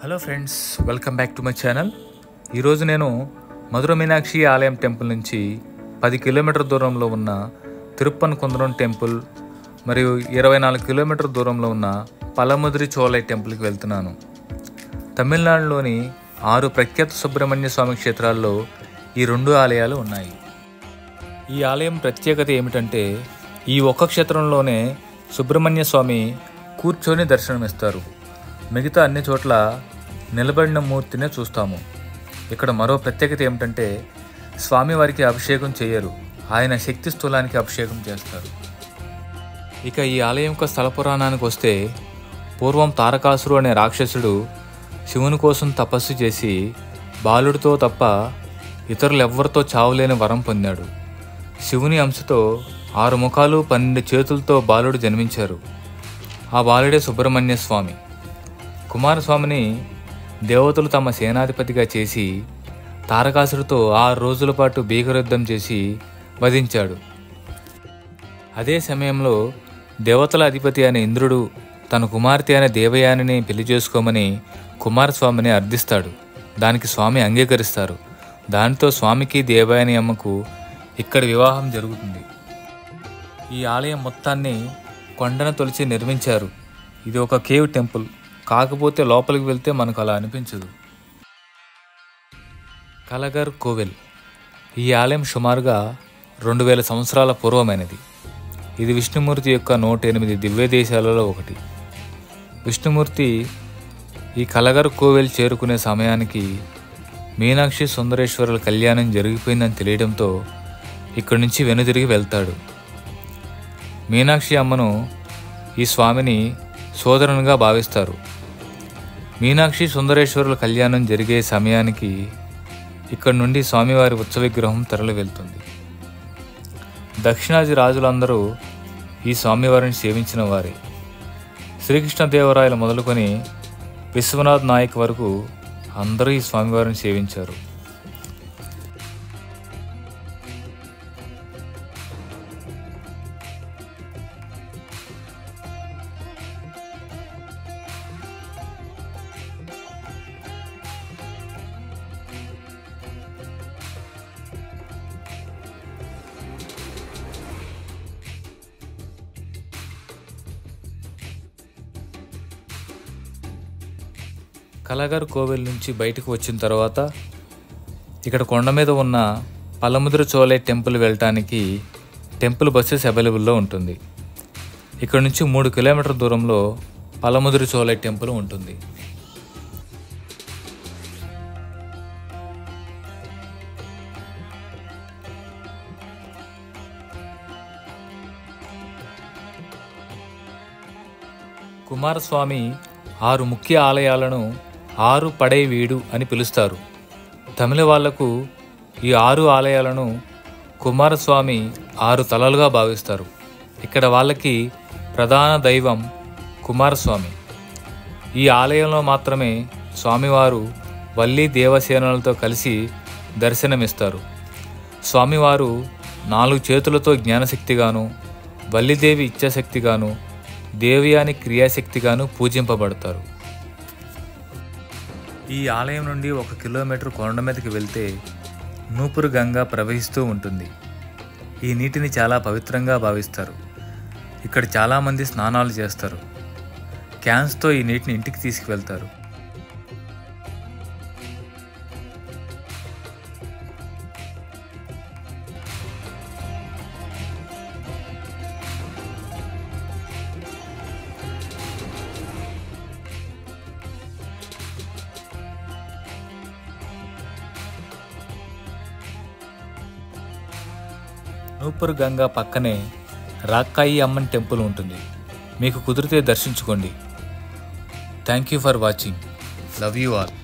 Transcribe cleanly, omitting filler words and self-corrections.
Hello friends, welcome back to my channel. ఈరోజు నేను మధుర మీనాక్షి ఆలయం టెంపుల్ నుంచి 10 కిలోమీటర్ దూరంలో ఉన్న తిరుప్పన్ కుందరం టెంపుల్ మరియు 24 కిలోమీటర్ దూరంలో ఉన్న పలముదిరి చోళై టెంపుల్కి వెళ్తున్నాను. తమిళనాడులోని 6 ప్రఖ్యాత సుబ్రహ్మణ్య స్వామి క్షేత్రాల్లో ఈ 2 ఆలయాలు ఉన్నాయి. ఈ ఆలయం ప్రత్యేకత ఏమిటంటే ఈ ఒక్క క్షేత్రంలోనే సుబ్రహ్మణ్య స్వామి కూర్చొని దర్శనమిస్తారు. మిగతా అన్ని చోట్ల నిలబడిన మూర్తినే చూస్తాము. ఇక్కడ మరో ప్రత్యేకత ఏమిటంటే స్వామివారికి అభిషేకం చేయరు, ఆయన శక్తి స్థూలానికి అభిషేకం చేస్తారు. ఇక ఈ ఆలయం యొక్క స్థల పురాణానికి వస్తే, పూర్వం తారకాసురు అనే రాక్షసుడు శివుని కోసం తపస్సు చేసి బాలుడితో తప్ప ఇతరులెవ్వరితో చావులేని వరం పొందాడు. శివుని అంశతో 6 ముఖాలు 12 చేతులతో బాలుడు జన్మించారు. ఆ బాలుడే సుబ్రహ్మణ్య స్వామి. కుమారస్వామిని దేవతలు తమ సేనాధిపతిగా చేసి తారకాసుడితో 6 రోజుల పాటు భీకరయుద్ధం చేసి వధించాడు. అదే సమయంలో దేవతల అధిపతి అయిన ఇంద్రుడు తన కుమార్తె అయిన దేవయానిని పెళ్లి చేసుకోమని కుమారస్వామిని అర్థిస్తాడు. దానికి స్వామి అంగీకరిస్తారు. దానితో స్వామికి దేవయాని అమ్మకు ఇక్కడ వివాహం జరుగుతుంది. ఈ ఆలయం మొత్తాన్ని కొండను తొలిచి నిర్మించారు. ఇది ఒక కేవ్ టెంపుల్, కాకపోతే లోపలికి వెళ్తే మనకు అలా అనిపించదు. కలగర్ కోవెల్. ఈ ఆలయం సుమారుగా 2000 సంవత్సరాల పూర్వమైనది. ఇది విష్ణుమూర్తి యొక్క 108 దివ్య దేశాలలో ఒకటి. విష్ణుమూర్తి ఈ కలగర్ కోవెల్ చేరుకునే సమయానికి మీనాక్షి సుందరేశ్వరుల కళ్యాణం జరిగిపోయిందని తెలియడంతో ఇక్కడి నుంచి వెనుదిరిగి వెళ్తాడు. మీనాక్షి అమ్మను ఈ స్వామిని సోదరునిగా భావిస్తారు. మీనాక్షి సుందరేశ్వరుల కళ్యాణం జరిగే సమయానికి ఇక్కడి నుండి స్వామివారి ఉత్సవ విగ్రహం తరలి వెళ్తుంది. దక్షిణాది రాజులందరూ ఈ స్వామివారిని సేవించిన వారే. శ్రీకృష్ణదేవరాయలు మొదలుకొని విశ్వనాథ్ నాయక్ వరకు అందరూ ఈ స్వామివారిని సేవించారు. కలగర్ కోవెల్ నుంచి బయటకు వచ్చిన తర్వాత ఇక్కడ కొండ మీద ఉన్న పలముదిరి చోళై టెంపుల్ వెళ్ళటానికి టెంపుల్ బస్సెస్ అవైలబుల్లో ఉంటుంది. ఇక్కడ నుంచి 3 కిలోమీటర్ దూరంలో పలముదిరి చోళై టెంపుల్ ఉంటుంది. కుమారస్వామి 6 ముఖ్య ఆలయాలను 6 పడై వీడు అని పిలుస్తారు. తమిళ వాళ్లకు ఈ 6 ఆలయాలను కుమారస్వామి 6 తలలుగా భావిస్తారు. ఇక్కడ వాళ్ళకి ప్రధాన దైవం కుమారస్వామి. ఈ ఆలయంలో మాత్రమే స్వామివారు వల్లి దేవసేనలతో కలిసి దర్శనమిస్తారు. స్వామివారు 4 చేతులతో జ్ఞానశక్తిగాను, వల్లిదేవి ఇచ్ఛాశక్తిగాను, దేవయాని క్రియాశక్తిగాను పూజింపబడతారు. ఈ ఆలయం నుండి 1 కిలోమీటర్ కొండ మీదకి వెళ్తే నూపురు గంగ ప్రవహిస్తూ ఉంటుంది. ఈ నీటిని చాలా పవిత్రంగా భావిస్తారు. ఇక్కడ చాలామంది స్నానాలు చేస్తారు. క్యాన్స్తో ఈ నీటిని ఇంటికి తీసుకువెళ్తారు. నూపురు గంగా పక్కనే రాక్కాయి అమ్మన్ టెంపుల్ ఉంటుంది. మీకు కుదిరితే దర్శించుకోండి. Thank you for watching. Love you all.